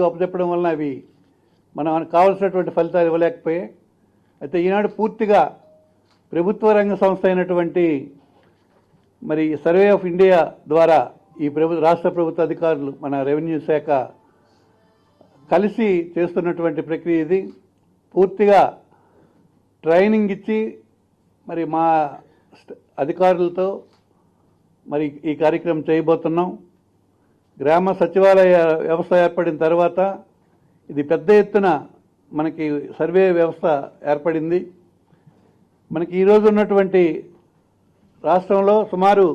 అప్పచెప్పడం వలన అవి మనం కావాల్సినటువంటి ఫలితాలు ఇవ్వలేకపోయాయి. అయితే ఈనాడు పూర్తిగా ప్రభుత్వ రంగ సంస్థ అయినటువంటి మరి సర్వే ఆఫ్ ఇండియా ద్వారా ఈ రాష్ట్ర ప్రభుత్వ అధికారులు మన రెవెన్యూ శాఖ కలిసి చేస్తున్నటువంటి ప్రక్రియ ఇది. పూర్తిగా ట్రైనింగ్ ఇచ్చి మరి మా అధికారులతో మరి ఈ కార్యక్రమం చేయబోతున్నాం. గ్రామ సచివాలయ వ్యవస్థ ఏర్పడిన తర్వాత ఇది పెద్ద ఎత్తున మనకి సర్వే వ్యవస్థ ఏర్పడింది. మనకి ఈరోజు ఉన్నటువంటి రాష్ట్రంలో సుమారు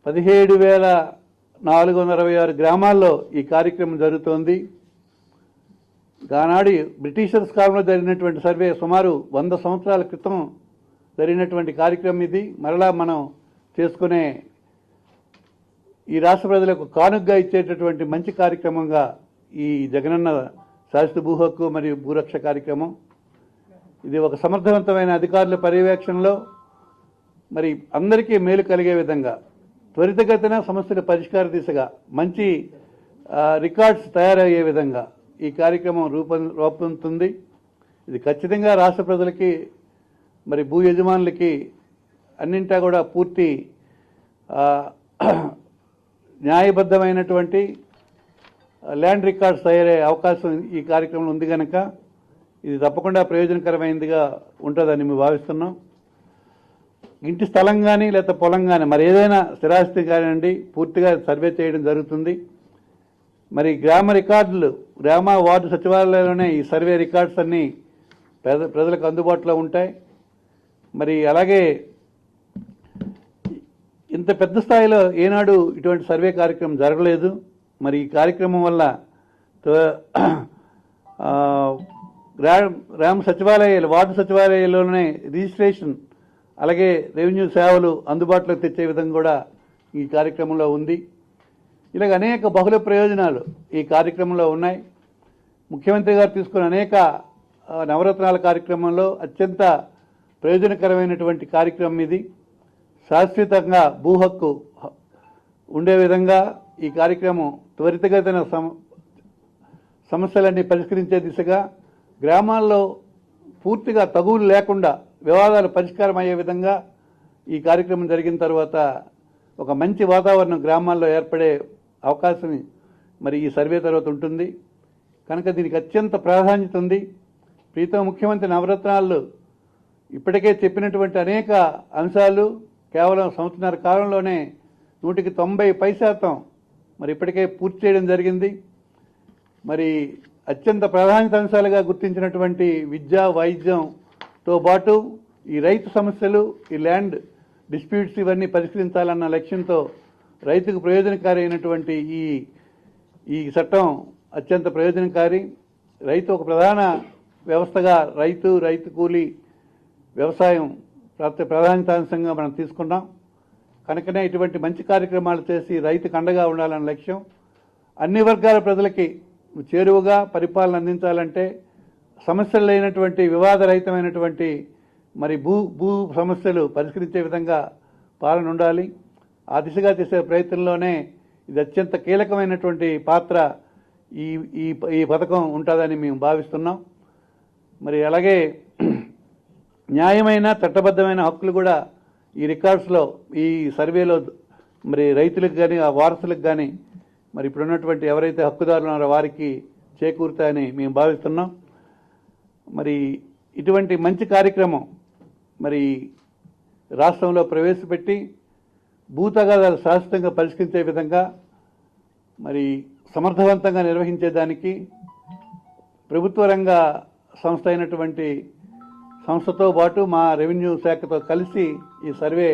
17,426 గ్రామాల్లో ఈ కార్యక్రమం జరుగుతోంది. ఆనాడు బ్రిటిషర్స్ కాలంలో జరిగినటువంటి సర్వే సుమారు 100 సంవత్సరాల క్రితం జరిగినటువంటి కార్యక్రమం ఇది. మరలా మనం చేసుకునే ఈ రాష్ట్ర ప్రజలకు కానుగ్గా ఇచ్చేటటువంటి మంచి కార్యక్రమంగా ఈ జగనన్న శాశ్వత భూ హక్కు మరియు భూరక్ష కార్యక్రమం ఇది ఒక సమర్థవంతమైన అధికారుల పర్యవేక్షణలో మరి అందరికీ మేలు కలిగే విధంగా త్వరితగతిన సమస్యల పరిష్కార దిశగా మంచి రికార్డ్స్ తయారయ్యే విధంగా ఈ కార్యక్రమం రూపొందుతుంది. ఇది ఖచ్చితంగా రాష్ట్ర ప్రజలకి మరి భూ యజమానులకి అన్నింటా కూడా పూర్తి న్యాయబద్ధమైనటువంటి ల్యాండ్ రికార్డ్స్ తయారయ్యే అవకాశం ఈ కార్యక్రమంలో ఉంది కనుక ఇది తప్పకుండా ప్రయోజనకరమైనదిగా ఉంటుందని మేము భావిస్తున్నాం. ఇంటి స్థలం కానీ లేదా పొలం కానీ మరి ఏదైనా స్థిరాస్తి కానివ్వండి పూర్తిగా సర్వే చేయడం జరుగుతుంది. మరి గ్రామ రికార్డులు గ్రామ వార్డు సచివాలయాల్లోనే ఈ సర్వే రికార్డ్స్ అన్నీ ప్రజలకు అందుబాటులో ఉంటాయి. మరి అలాగే ఇంత పెద్ద స్థాయిలో ఏనాడు ఇటువంటి సర్వే కార్యక్రమం జరగలేదు. మరి ఈ కార్యక్రమం వల్ల గ్రామ సచివాలయాలు వార్డు సచివాలయాల్లోనే రిజిస్ట్రేషన్ అలాగే రెవెన్యూ సేవలు అందుబాటులోకి తెచ్చే విధంగా కూడా ఈ కార్యక్రమంలో ఉంది. ఇలాగ అనేక బహుళ ప్రయోజనాలు ఈ కార్యక్రమంలో ఉన్నాయి. ముఖ్యమంత్రి గారు తీసుకున్న అనేక నవరత్నాల కార్యక్రమంలో అత్యంత ప్రయోజనకరమైనటువంటి కార్యక్రమం ఇది. శాశ్వతంగా భూ హక్కు ఉండే విధంగా ఈ కార్యక్రమం త్వరితగతిన సమస్యలన్నీ పరిష్కరించే దిశగా గ్రామాల్లో పూర్తిగా తగువులు లేకుండా వివాదాలు పరిష్కారం అయ్యే విధంగా ఈ కార్యక్రమం జరిగిన తర్వాత ఒక మంచి వాతావరణం గ్రామాల్లో ఏర్పడే అవకాశం మరి ఈ సర్వే తర్వాత ఉంటుంది కనుక దీనికి అత్యంత ప్రాధాన్యత ఉంది. ప్రీతం ముఖ్యమంత్రి నవరత్నాలు ఇప్పటికే చెప్పినటువంటి అనేక అంశాలు కేవలం సంవత్సరాల కాలంలోనే 190% మరి ఇప్పటికే పూర్తి చేయడం జరిగింది. మరి అత్యంత ప్రాధాన్యత అంశాలుగా గుర్తించినటువంటి విద్య వైద్యంతో పాటు ఈ రైతు సమస్యలు ఈ ల్యాండ్ డిస్ప్యూట్స్ ఇవన్నీ పరిష్కరించాలన్న లక్ష్యంతో రైతుకు ప్రయోజనకారి అయినటువంటి ఈ చట్టం అత్యంత ప్రయోజనకారి. రైతు ఒక ప్రధాన వ్యవస్థగా రైతు కూలీ వ్యవసాయం ప్రాధాన్యతాంశంగా మనం తీసుకున్నాం కనుకనే ఇటువంటి మంచి కార్యక్రమాలు చేసి రైతుకు అండగా ఉండాలన్న లక్ష్యం. అన్ని వర్గాల ప్రజలకి చేరువగా పరిపాలన అందించాలంటే సమస్యలు లేనటువంటి వివాదరహితమైనటువంటి మరి భూ సమస్యలు పరిష్కరించే విధంగా పాలన ఉండాలి. ఆ దిశగా చేసే ప్రయత్నంలోనే ఇది అత్యంత కీలకమైనటువంటి పాత్ర ఈ పథకం ఉంటుందని మేము భావిస్తున్నాం. మరి అలాగే న్యాయమైన చట్టబద్ధమైన హక్కులు కూడా ఈ రికార్డ్స్లో ఈ సర్వేలో మరి రైతులకు కానీ ఆ వారసులకు కానీ మరి ఇప్పుడున్నటువంటి ఎవరైతే హక్కుదారులు ఉన్నారో వారికి చేకూరుతాయని మేము భావిస్తున్నాం. మరి ఇటువంటి మంచి కార్యక్రమం మరి రాష్ట్రంలో ప్రవేశపెట్టి భూ తగాదాలు శాశ్వతంగా పరిష్కరించే విధంగా మరి సమర్థవంతంగా నిర్వహించేదానికి ప్రభుత్వ రంగ సంస్థ అయినటువంటి సంస్థతో పాటు మా రెవెన్యూ శాఖతో కలిసి ఈ సర్వే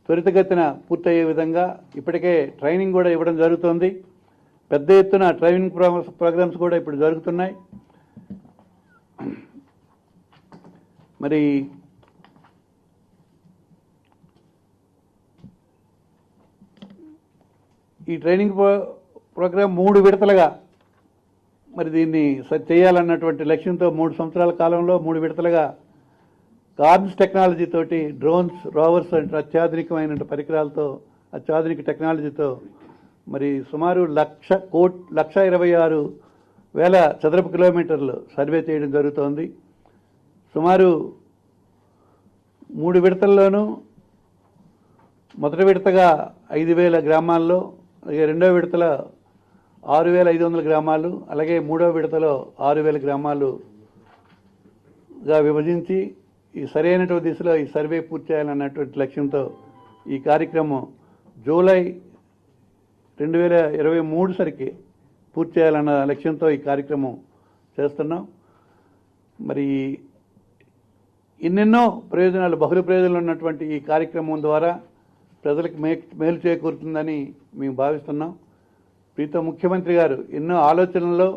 త్వరితగతిన పూర్తయ్యే విధంగా ఇప్పటికే ట్రైనింగ్ కూడా ఇవ్వడం జరుగుతోంది. పెద్ద ఎత్తున ట్రైనింగ్ ప్రోగ్రామ్స్ కూడా ఇప్పుడు జరుగుతున్నాయి. మరి ఈ ట్రైనింగ్ ప్రోగ్రాం 3 విడతలుగా మరి దీన్ని చేయాలన్నటువంటి లక్ష్యంతో 3 సంవత్సరాల కాలంలో 3 విడతలుగా కార్న్స్ టెక్నాలజీ తోటి డ్రోన్స్ రోవర్స్ అంటే అత్యాధునికమైన పరికరాలతో అత్యాధునిక టెక్నాలజీతో మరి సుమారు 1,26,000 చదరపు కిలోమీటర్లు సర్వే చేయడం జరుగుతోంది. సుమారు 3 విడతల్లోనూ మొదటి విడతగా 5,000 గ్రామాల్లో, అలాగే రెండవ విడతలో 6,500 గ్రామాలు, అలాగే మూడవ విడతలో 6,000 గ్రామాలుగా విభజించి ఈ సరైనటువంటి దిశలో ఈ సర్వే పూర్తి చేయాలన్నటువంటి లక్ష్యంతో ఈ కార్యక్రమం జూలై 2023 సరికి పూర్తి చేయాలన్న లక్ష్యంతో ఈ కార్యక్రమం చేస్తున్నాం. మరి ఎన్నెన్నో ప్రయోజనాలు, బహుళ ప్రయోజనాలు ఉన్నటువంటి ఈ కార్యక్రమం ద్వారా ప్రజలకు మేలు చేకూరుతుందని మేము భావిస్తున్నాం. ప్రీతం ముఖ్యమంత్రి గారు ఎన్నో ఆలోచనల్లో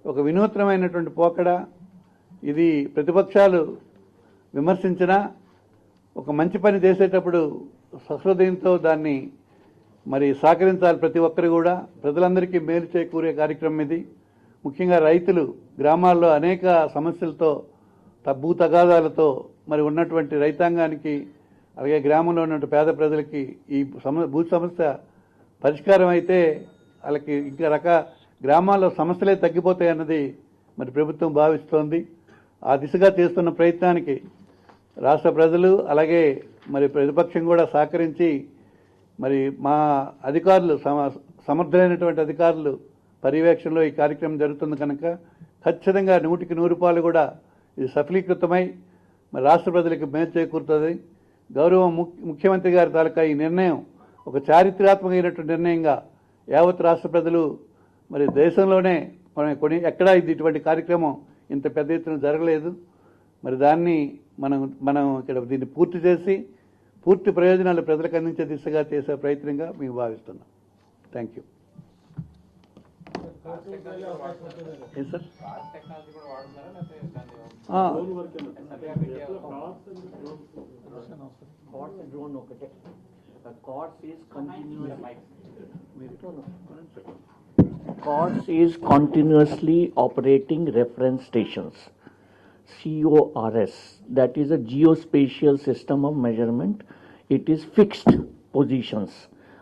ఒక వినూత్నమైనటువంటి పోకడ ఇది. ప్రతిపక్షాలు విమర్శించినా ఒక మంచి పని చేసేటప్పుడు సహృదయంతో దాన్ని మరి సహకరించాలి. ప్రతి ఒక్కరు కూడా ప్రజలందరికీ మేలు చేకూరే కార్యక్రమం ఇది. ముఖ్యంగా రైతులు గ్రామాల్లో అనేక సమస్యలతో, భూ తగాదాలతో మరి ఉన్నటువంటి రైతాంగానికి, అలాగే గ్రామంలో ఉన్నటువంటి పేద ప్రజలకి ఈ భూ సమస్య పరిష్కారం అయితే వాళ్ళకి ఇంకా గ్రామాల్లో సమస్యలే తగ్గిపోతాయన్నది మరి ప్రభుత్వం భావిస్తోంది. ఆ దిశగా చేస్తున్న ప్రయత్నానికి రాష్ట్ర ప్రజలు అలాగే మరి ప్రతిపక్షం కూడా సహకరించి మరి మా అధికారులు, సమర్థులైనటువంటి అధికారులు పర్యవేక్షణలో ఈ కార్యక్రమం జరుగుతుంది కనుక ఖచ్చితంగా 100కి 100 కూడా ఇది సఫలీకృతమై మరి రాష్ట్ర ప్రజలకు మేలు చేకూరుతుంది. గౌరవ ముఖ్యమంత్రి గారి తాలూకా ఈ నిర్ణయం ఒక చారిత్రాత్మకమైనటువంటి నిర్ణయంగా యావత్ రాష్ట్ర ప్రజలు, మరి దేశంలోనే ఎక్కడా ఇటువంటి కార్యక్రమం ఇంత పెద్ద ఎత్తున జరగలేదు. మరి దాన్ని మనం ఇక్కడ దీన్ని పూర్తి చేసి పూర్తి ప్రయోజనాలు ప్రజలకు అందించే దిశగా చేసే ప్రయత్నంగా మేము భావిస్తున్నాం. Thank you. CORDS is continuously operating reference stations, CORS, that is a geospatial system of measurement. It is fixed positions.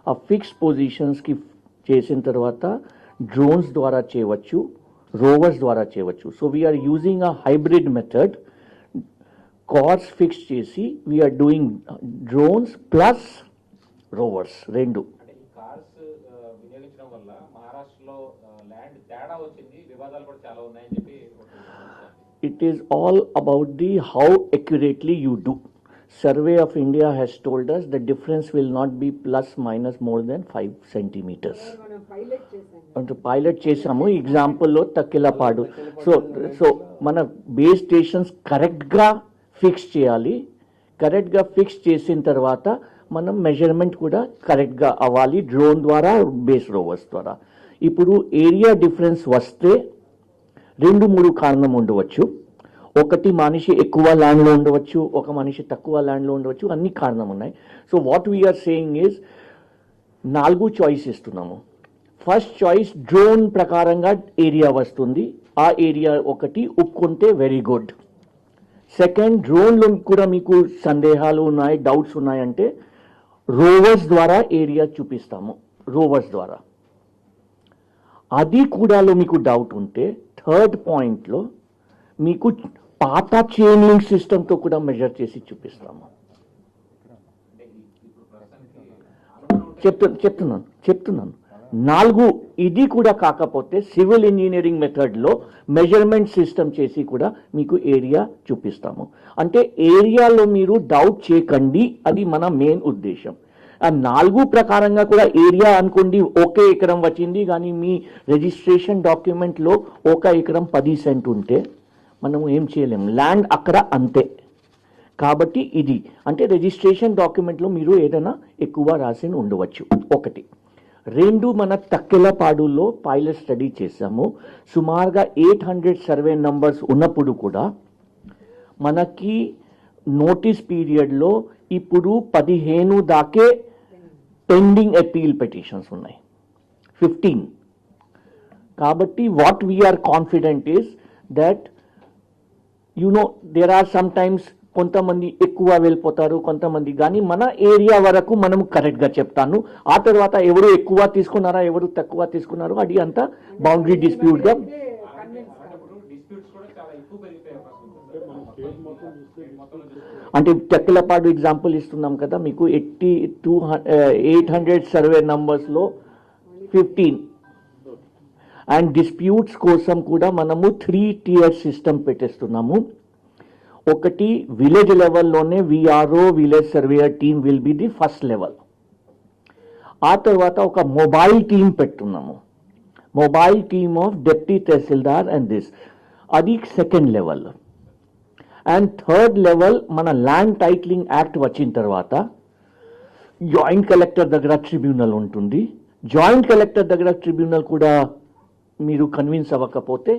A fixed positions ki chesin tarvata drones dwara cheyachu, rovers dwara cheyachu. So we are using a hybrid method. CORS fixed chesi we are doing drones plus rovers rendu. It is all about the how accurately you do. Survey of India has told us the difference will not be plus minus more than 5 centimeters. Pilot చేసాము example లో Takkilapadu. So మన base stations correct గా fix చేయాలి. Correct గా fix చేసిన తర్వాత మనం measurement కూడా కరెక్ట్ గా అవ్వాలి డ్రోన్ ద్వారా, బేస్ రోవర్స్ ద్వారా. ఇప్పుడు ఏరియా డిఫరెన్స్ వస్తే 2-3 కారణం ఉండవచ్చు. ఒకటి మనిషి ఎక్కువ ల్యాండ్లో ఉండవచ్చు, ఒక మనిషి తక్కువ ల్యాండ్లో ఉండవచ్చు, అన్ని కారణం ఉన్నాయి. So what we are saying is 4 choice ఇస్తున్నాము. ఫస్ట్ చాయిస్ డ్రోన్ ప్రకారంగా ఏరియా వస్తుంది, ఆ ఏరియా ఒకటి ఒప్పుకుంటే వెరీ గుడ్. సెకండ్, డ్రోన్లో కూడా మీకు సందేహాలు ఉన్నాయి, డౌట్స్ ఉన్నాయంటే రోవర్స్ ద్వారా ఏరియా చూపిస్తాము. రోవర్స్ ద్వారా అది కూడాలో మీకు డౌట్ ఉంటే థర్డ్ పాయింట్లో మీకు పాత చైన్ లింక్ సిస్టమ్తో కూడా మెజర్ చేసి చూపిస్తాము. చెప్తున్నాను 4 ఇది కూడా కాకపోతే సివిల్ ఇంజనీరింగ్ మెథడ్లో మెజర్మెంట్ సిస్టమ్ చేసి కూడా మీకు ఏరియా చూపిస్తాము. అంటే ఏరియాలో మీరు డౌట్ చేయకండి, అది మన మెయిన్ ఉద్దేశం. ఆ 4 ప్రకారంగా కూడా ఏరియా అనుకోండి 1 ఎకరం వచ్చింది, కానీ మీ రిజిస్ట్రేషన్ డాక్యుమెంట్లో 1 ఎకరం 10 సెంట్ ఉంటే మనం ఏం చేయలేము, ల్యాండ్ అక్కడ అంతే. కాబట్టి ఇది అంటే రిజిస్ట్రేషన్ డాక్యుమెంట్లో మీరు ఏదైనా ఎక్కువ రాసి ఉండవచ్చు. 1. 2, మన తక్కెలపాడులో పైలట్ స్టడీ చేశాము. సుమారుగా 800 సర్వే నంబర్స్ ఉన్నప్పుడు కూడా మనకి నోటీస్ పీరియడ్లో ఇప్పుడు 15 దాకే పెండింగ్ అపీల్ పిటిషన్స్ ఉన్నాయి, 15. కాబట్టి what we are confident is that there are sometimes కొంతమంది ఎక్కువ వెళ్ళిపోతారు, కొంతమంది కానీ మన ఏరియా వరకు మనం కరెక్ట్గా చెప్తాను. ఆ తర్వాత ఎవరు ఎక్కువ తీసుకున్నారా, ఎవరు తక్కువ తీసుకున్నారో అది అంతా బౌండరీ డిస్ప్యూట్గా. అంటే చెక్కలపాడు ఎగ్జాంపుల్ ఇస్తున్నాం కదా మీకు. 800 సర్వే నంబర్స్లో 15 అండ్ డిస్ప్యూట్స్ కోసం కూడా మనము 3 tier సిస్టమ్ పెట్టేస్తున్నాము. ఒకటి విలేజ్ లెవెల్లోనే VRO village surveyor team will be the first level. ఆ తర్వాత ఒక మొబైల్ టీమ్ పెట్టున్నాము, mobile team of deputy tahsildar and this, అది second level. And third level మన ల్యాండ్ టైటిలింగ్ యాక్ట్ వచ్చిన తర్వాత జాయింట్ కలెక్టర్ దగ్గర ట్రిబ్యునల్ ఉంటుంది. జాయింట్ కలెక్టర్ దగ్గర ట్రిబ్యునల్ కూడా మీరు కన్విన్స్ అవ్వకపోతే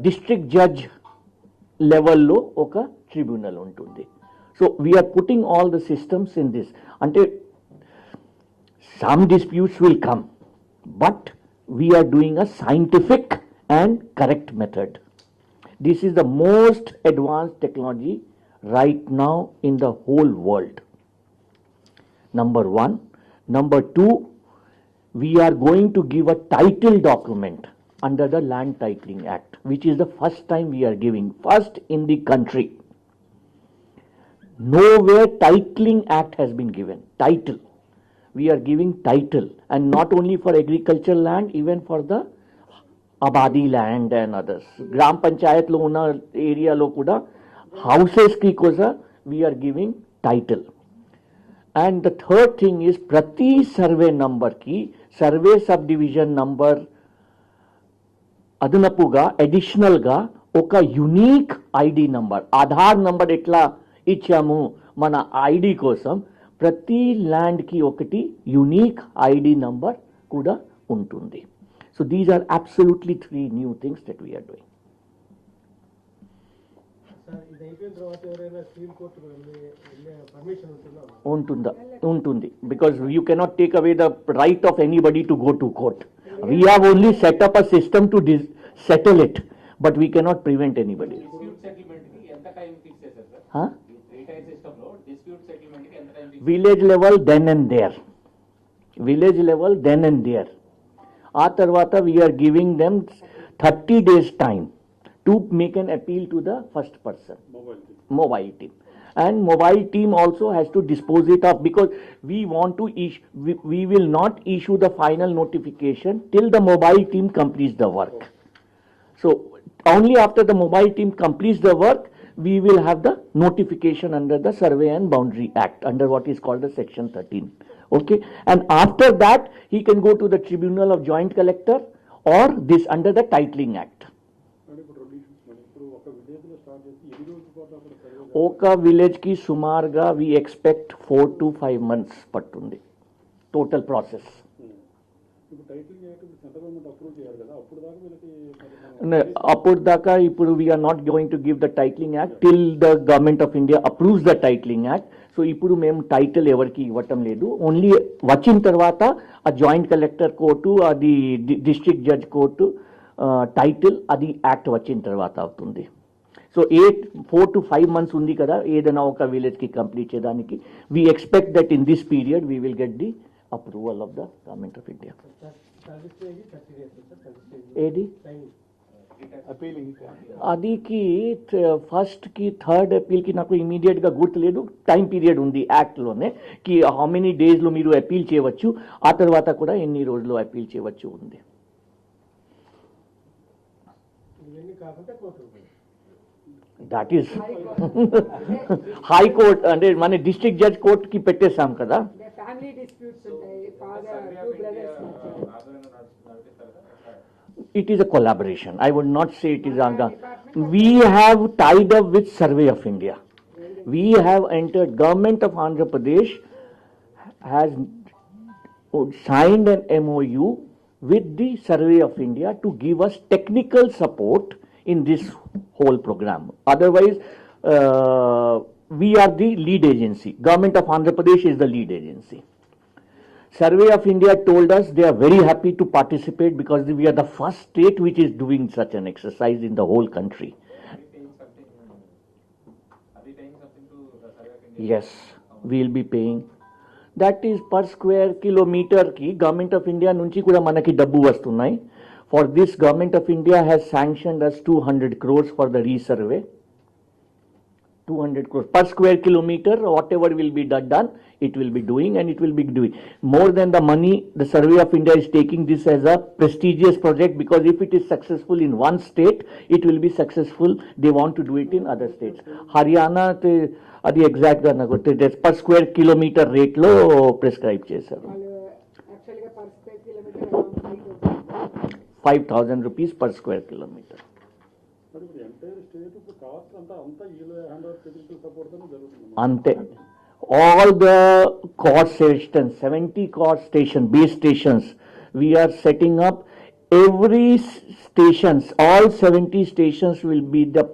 డిస్ట్రిక్ట్ జడ్జ్ లెవెల్లో ఒక ట్రిబ్యునల్ ఉంటుంది. So we are putting all the systems in this. అంటే some disputes will come, but we are doing a scientific and correct method. This is the most advanced technology right now in the whole world. Number one. Number two, we are going to give a title document under the Land Titling Act, which is the first time we are giving, first in the country. Nowhere titling act has been given. Title. We are giving title, and not only for agricultural land, even for the abadi land and others. గ్రామ పంచాయత్లో ఉన్న ఏరియాలో కూడా హౌసెస్కి కూడా we are giving title. And the third thing is ప్రతి survey నంబర్కి survey sub division number అదనపుగా అడిషనల్గా ఒక unique ID number, Aadhaar number ఎట్లా ఇచ్చాము మన ఐడి కోసం, ప్రతి ల్యాండ్కి ఒకటి యునీక్ ఐడి నంబర్ కూడా ఉంటుంది. So these are absolutely 3 new things that we are doing. Untundi, because you cannot take away the right of anybody to go to court. We have only set up a system to settle it, but we cannot prevent anybody. Dispute settlement ki enta time fix chesaru sir? Huh? Retired system lo dispute settlement ki enta time fix? Village level then and there. Village level then and there. ఆ తర్వాత we are giving them 30 days time to make an appeal to the first person. Mobile team. And mobile team also has to dispose it of, because we want to we will not issue the final notification till the mobile team completes the work. So only after the mobile team completes the work, we will have the notification under the Survey and Boundary Act, under what is called the Section 13. Okay, and after that he can go to the Tribunal of Joint Collector or this under the Titling Act. Oka village ki sumarga we expect 4 to 5 months pattundi total process. అప్పుడు దాకా ఇప్పుడు we are not going to give the titling act till the government of India approves the titling act. So ఇప్పుడు మేము title ఎవరికి ఇవ్వటం లేదు. Only వచ్చిన తర్వాత ఆ జాయింట్ కలెక్టర్ కోర్టు, అది డిస్ట్రిక్ట్ జడ్జ్ కోర్టు టైటిల్, అది యాక్ట్ వచ్చిన తర్వాత అవుతుంది. సో 4 to 5 months ఉంది కదా ఏదైనా ఒక విలేజ్కి కంప్లీట్ చేయడానికి. We expect that in this period we will get the approval of the government of India. ఏది అదికి ఫస్ట్కి థర్డ్ అపీల్కి నాకు ఇమీడియట్గా గుర్తులేదు. టైం పీరియడ్ ఉంది యాక్ట్లోనే కి హౌ మెనీ డేస్లో మీరు అపీల్ చేయవచ్చు, ఆ తర్వాత కూడా ఎన్ని రోజులు అపీల్ చేయవచ్చు ఉంది. దట్ ఈస్ హైకోర్ట్ అంటే మన డిస్ట్రిక్ట్ జడ్జ్ కోర్టుకి పెట్టేశాం కదా. It is a collaboration. I would not say it is Anga. We have tied up with Survey of India. We have entered, Government of Andhra Pradesh has signed an MOU with the Survey of India to give us technical support in this whole program. Otherwise, we are the lead agency. Government of Andhra Pradesh is the lead agency. Survey of India told us they are very happy to participate because we are the first state which is doing such an exercise in the whole country. Are we paying something? Are we paying Yes, we will be paying. That is per square kilometer ki Government of India nunchi kuda manaki dabbu vastunnai. For this, Government of India has sanctioned us 200 crores for the resurvey. 200 crores per square kilometer, whatever will be done, it will be doing, and it will be doing. More than the money, the Survey of India is taking this as a prestigious project, because if it is successful in one state, it will be successful. They want to do it in other states. Haryana, అది exact గా నాకు per square kilometre rate లో prescribe చేశారు. వాళ్ళు యాక్చువల్గా per square kilometre 5,000 rupees per square kilometer. అంతే. All the cost stations, 70 cost station, base stations, we are setting up. Every stations, all 70 stations will be the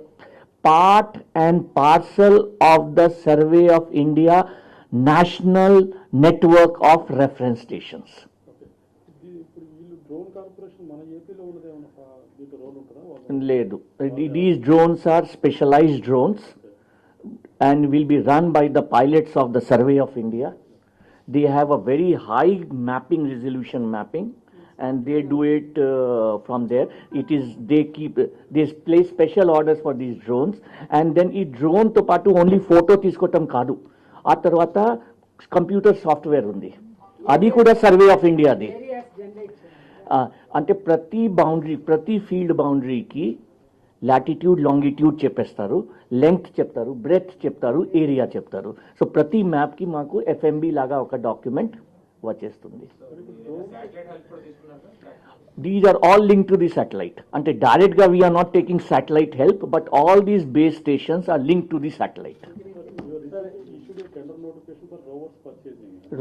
part and parcel of the Survey of India national network of reference stations. లేదు, these drones are specialized drones and will be run by the pilots of the Survey of India. They have a very high mapping resolution mapping, and they do it from there. It is they place special orders for these drones, and then ఈ drone తో పాటు only photo తీసుకోవటం కాదు, ఆ తర్వాత computer software ఉంది, అది కూడా సర్వే ఆఫ్ ఇండియాది. ఏరియాస్ జనరేట్ అంటే ప్రతి బౌండరీ, ప్రతి ఫీల్డ్ బౌండరీకి లాటిట్యూడ్ లాంగిట్యూడ్ చెప్పేస్తారు, లెంగ్త్ చెప్తారు, బ్రెత్ చెప్తారు, ఏరియా చెప్తారు. సో ప్రతి మ్యాప్కి మాకు ఎఫ్ఎంబి లాగా ఒక డాక్యుమెంట్ వచ్చేస్తుంది. శాటిలైట్ హెల్ప్ కూడా తీసుకున్నారు sir. These are all linked to the satellite. Ante direct ga we are not taking satellite help, but all these base stations are linked to the satellite.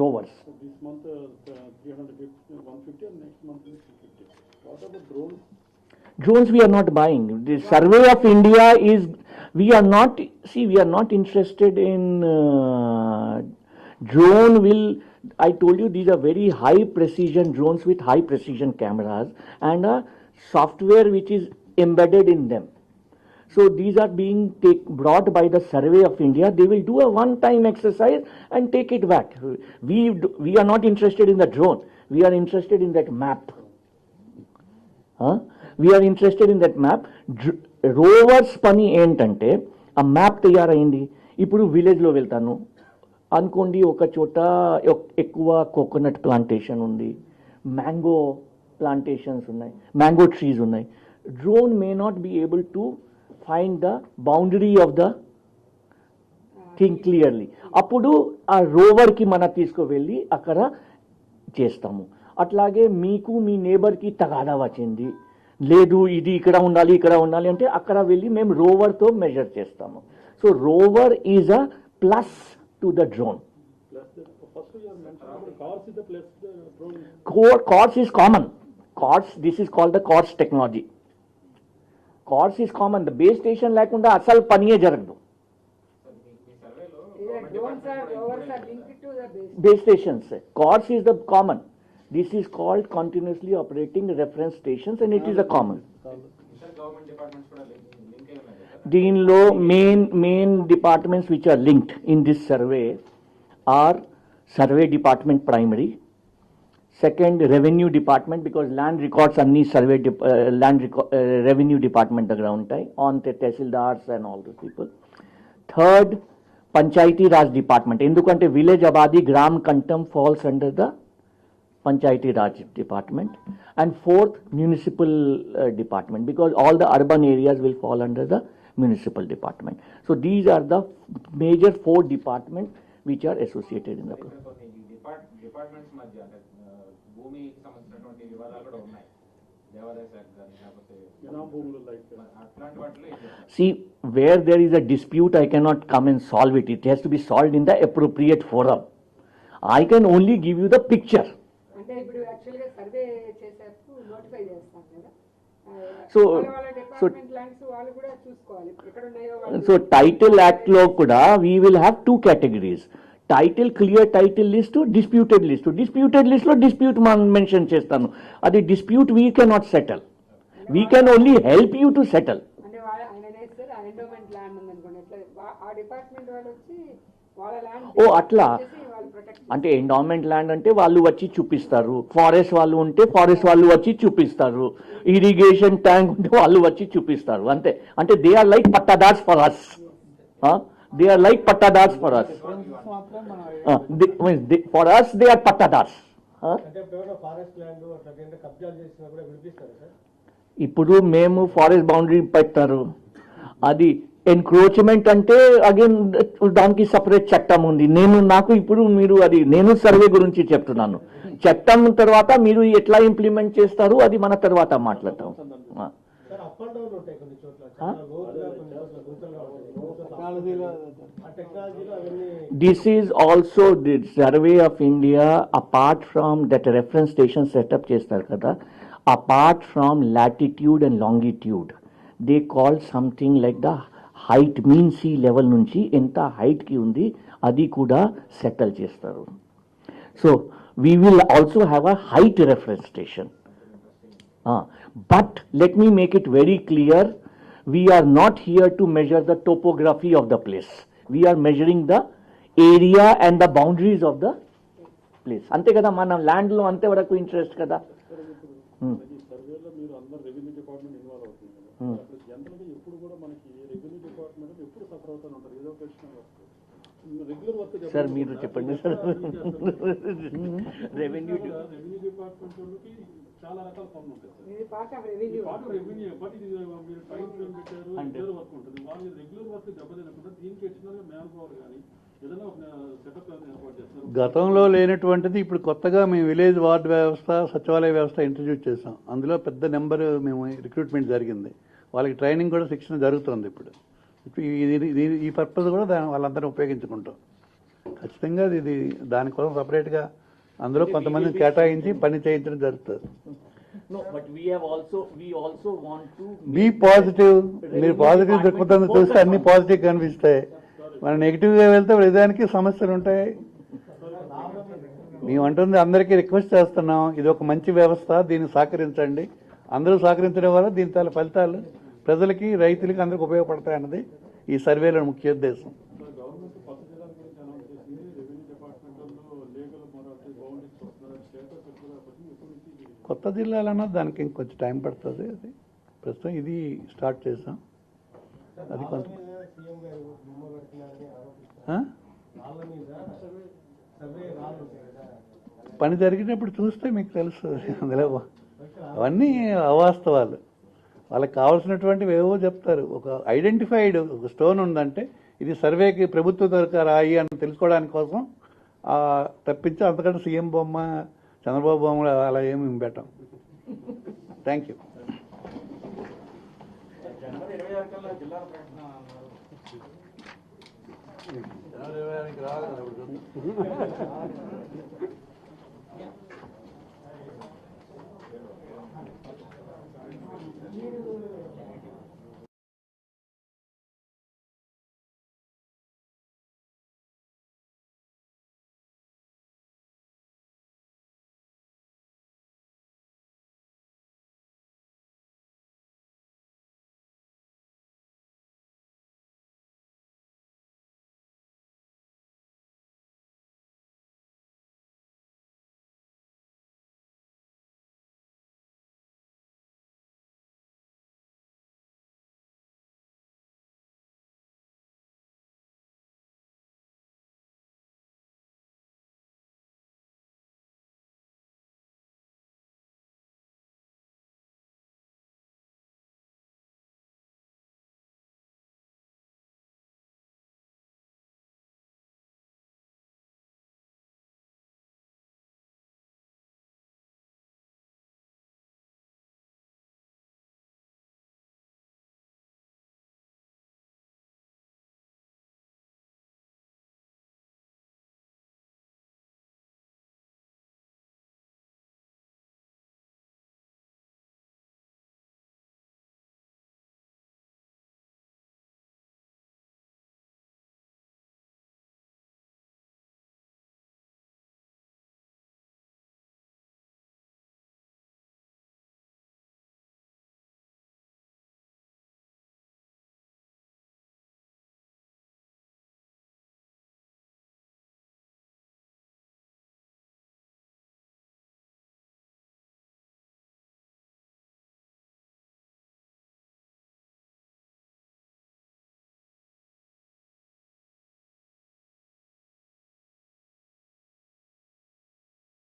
Rovers. This month 350, 150, and next month 250. What about drones? Drones we are not buying. The Survey of India is, we are not interested in drone will, I told you these are very high precision drones with high precision cameras and a software which is embedded in them. So these are being brought by the Survey of India. They will do a one-time exercise and take it back. We are not interested in the drone. We are interested in that map. We are interested in that map. Rovers పని ఏంటంటే ఆ map తయారైంది. ఇప్పుడు విలేజ్లో వెళ్తాను అనుకోండి, ఒక చోట ఎక్కువ కోకోనట్ ప్లాంటేషన్ ఉంది, మ్యాంగో ప్లాంటేషన్స్ ఉన్నాయి, మ్యాంగో ట్రీస్ ఉన్నాయి. Drone may not be able to find the boundary of the thing clearly. అప్పుడు ఆ రోవర్కి మనం తీసుకువెళ్ళి అక్కడ చేస్తాము. అట్లాగే మీకు మీ నేబర్కి తగాదా వచ్చింది, లేదు ఇది ఇక్కడ ఉండాలి ఇక్కడ ఉండాలి అంటే అక్కడ వెళ్ళి మేము రోవర్తో మెజర్ చేస్తాము. So rover is a plus to the drone. First you are mentioning cars is the plus the drone. CORDS is common. CORDS, this is called the CORDS technology. CORDS is common. The base station లేకుండా అసలు పనియే జరగదు. drones are rovers are linked to the Base stations. CORDS is the common. This is called continuously operating reference stations, and it is a common. Government departments కూడా link అయి ఉన్నాయి కదా. దీనిలో main departments which are linked in this survey or survey department primary, second revenue department, because land records అన్ని survey revenue department దగ్గర ఉంటాయి, on tahsildars and all the people. Third Panchayati Raj department, ఎందుకంటే village abadi gram kantham falls under the Panchayati Raj Department. And fourth, municipal department, because all the urban areas will fall under the municipal department. So these are the major four departments which are associated in the program. కొన్ని departments మధ్య అంటే భూమికి సంబంధించినటువంటి వివాదాలు కూడా ఉన్నాయి, దేవాదాయ శాఖ కానీ లేకపోతే అట్లాంటి వాటిలో ఏం చేస్తారు? See, where there is a dispute, I cannot come and solve it. It has to be solved in the appropriate forum. I can only give you the picture. అంటే ఇప్పుడు యాక్చువల్గా సర్వే చేసేటప్పుడు నోటిఫై చేస్తాం కదా, వాళ్ళ డిపార్ట్మెంట్ ల్యాండ్స్ వాళ్ళు కూడా చూసుకోవాలి ఎక్కడ ఉన్నాయో. సో టైటిల్ యాక్ట్ లో కూడా we will have two categories, title clear title list, disputed list. Disputed list లో డిస్ప్యూట్ మెన్షన్ చేస్తాను, అది dispute we cannot settle, we can only help you to settle. అంటే ఆయన సార్ ఆ ఎండోమెంట్ ల్యాండ్ ఉందనుకోండి, ఎట్లా ఆ డిపార్ట్మెంట్ వాళ్ళు వచ్చి వాళ్ళ ల్యాండ్ ఓ అట్లా వాళ్ళు ప్రొటెక్ట్ అంటే ఎండోమెంట్ ల్యాండ్ అంటే వాళ్ళు వచ్చి చూపిస్తారు, ఫారెస్ట్ వాళ్ళు ఉంటే ఫారెస్ట్ వాళ్ళు వచ్చి చూపిస్తారు, ఇరిగేషన్ ట్యాంక్ ఉంటే వాళ్ళు వచ్చి చూపిస్తారు అంతే. అంటే they are like pattadars for us, they are like pattadars for us, for us they are pattadars. Forest land అట్లా కబ్జాలు చేసినా కూడా విడిపిస్తారు సార్. ఇప్పుడు మేము ఫారెస్ట్ బౌండరీ పెట్టారు, అది ఎన్క్రోచ్మెంట్ అంటే అగైన్ దానికి సపరేట్ చట్టం ఉంది. నాకు ఇప్పుడు మీరు అది నేను సర్వే గురించి చెప్తున్నాను. చట్టం తర్వాత మీరు ఎట్లా ఇంప్లిమెంట్ చేస్తారు అది మన తర్వాత మాట్లాడతాం. సార్ అప్ అండ్ డౌన్ ఉంటాయి కొన్ని చోట్ల, చాలా లోతుగా కొన్ని చోట్ల గుంతలుగా ఉంటాయి. ఆ టెక్నాలజీలో అవన్నీ This is also the survey of India, apart from that reference station setup చేస్తారు కదా, apart from latitude and longitude, they call something like the height, mean sea level నుంచి ఎంత height కి ఉంది అది కూడా సెటిల్ చేస్తారు. So we will also have a height reference station. But let me make it very clear, we are not here to measure the topography of the place. We are measuring the area and the boundaries of the place. అంతే కదా, మన land లో అంతే వరకు interest కదా. ఈ సర్వేలో మీరు అందరు రెవెన్యూ డిపార్ట్మెంట్ ఇన్వాల్వ్ అవుతుంది కదా, అప్పుడు జనరల్గా ఎప్పుడు కూడా మనకి రెవెన్యూ డిపార్ట్మెంట్ ఎప్పుడు సఫర్ అవుతూనే ఉంటారు, ఏదో క్వశ్చన్ రెగ్యులర్ వర్క్. సార్ మీరు చెప్పండి సార్. రెవెన్యూ డిపార్ట్మెంట్ వాళ్ళకి చాలా రకాల పనులు ఉంటాయి సార్. ఇది part of revenue. Part revenue, but ఇది మీరు టైం ఫ్రేమ్ పెట్టారు, రెగ్యులర్ వర్క్ ఉంటుంది. వాళ్ళు రెగ్యులర్ వర్క్ దెబ్బతినకుండా దీనికి ఎక్స్టర్నల్ మ్యాన్ పవర్ కానీ ఏదైనా ఒక సెటప్ ఏర్పాటు చేస్తారు. గతంలో లేనటువంటిది ఇప్పుడు కొత్తగా మేము విలేజ్ వార్డ్ వ్యవస్థ, సచివాలయ వ్యవస్థ ఇంట్రడ్యూస్ చేసాం. అందులో పెద్ద నెంబర్ మేము రిక్రూట్మెంట్ జరిగింది. వాళ్ళకి ట్రైనింగ్ కూడా, శిక్షణ జరుగుతుంది ఇప్పుడు. ఈ పర్పస్ కూడా వాళ్ళందరూ ఉపయోగించుకుంటాం. ఖచ్చితంగా ఇది దానికోసం సపరేట్గా అందులో కొంతమందిని కేటాయించి పని చేయించడం జరుగుతుంది. No, but we also want to be positive. మీరు పాజిటివ్ దృక్పథం చూస్తే అన్ని పాజిటివ్ కనిపిస్తాయి. మనం నెగిటివ్గా వెళ్తే ప్రతిదానికి సమస్యలు ఉంటాయి. మేము అంటుంది అందరికీ రిక్వెస్ట్ చేస్తున్నాం, ఇది ఒక మంచి వ్యవస్థ, దీన్ని సహకరించండి. అందరూ సహకరించడం వల్ల దీని తాల ఫలితాలు ప్రజలకి, రైతులకి అందరికి ఉపయోగపడతాయన్నది ఈ సర్వేలో ముఖ్య ఉద్దేశం. గవర్నమెంట్ కొత్త జిల్లాల గురించి అనౌన్స్ చేసింది. రెవెన్యూ డిపార్ట్మెంట్లో లీగల్ మొరాలిటీ బౌండరీస్ వస్తున్నారు, స్టేటస్ ఎప్పుడు నుంచి కొత్త జిల్లాలన్నది దానికి ఇంకొంచెం టైం పడుతుంది. అది ప్రస్తుతం ఇది స్టార్ట్ చేసాం. అది కొంత సీఎం గారు బొమ్మ పెడుతున్నారని ఆరోపిస్తారు. ఆ? వాళ్ళ మీద సర్వే రాళ్ళు ఉంటాయి కదా, పని జరిగినప్పుడు చూస్తే మీకు తెలుసు. అందులో అవన్నీ అవాస్తవాలు. వాళ్ళకి కావాల్సినటువంటివి ఏవో చెప్తారు. ఒక ఐడెంటిఫైడ్ ఒక స్టోన్ ఉందంటే ఇది సర్వేకి ప్రభుత్వ దొరక రాయి అని తెలుసుకోవడానికి కోసం తప్పించి అంతకంటే సీఎం బొమ్మ, చంద్రబాబు బొమ్మ అలా ఏమి పెట్టాం. Thank you. జనవరి 26 కల్లా జిల్లాల ప్రకటన అన్నారు. జనవరి 26 రావాలి.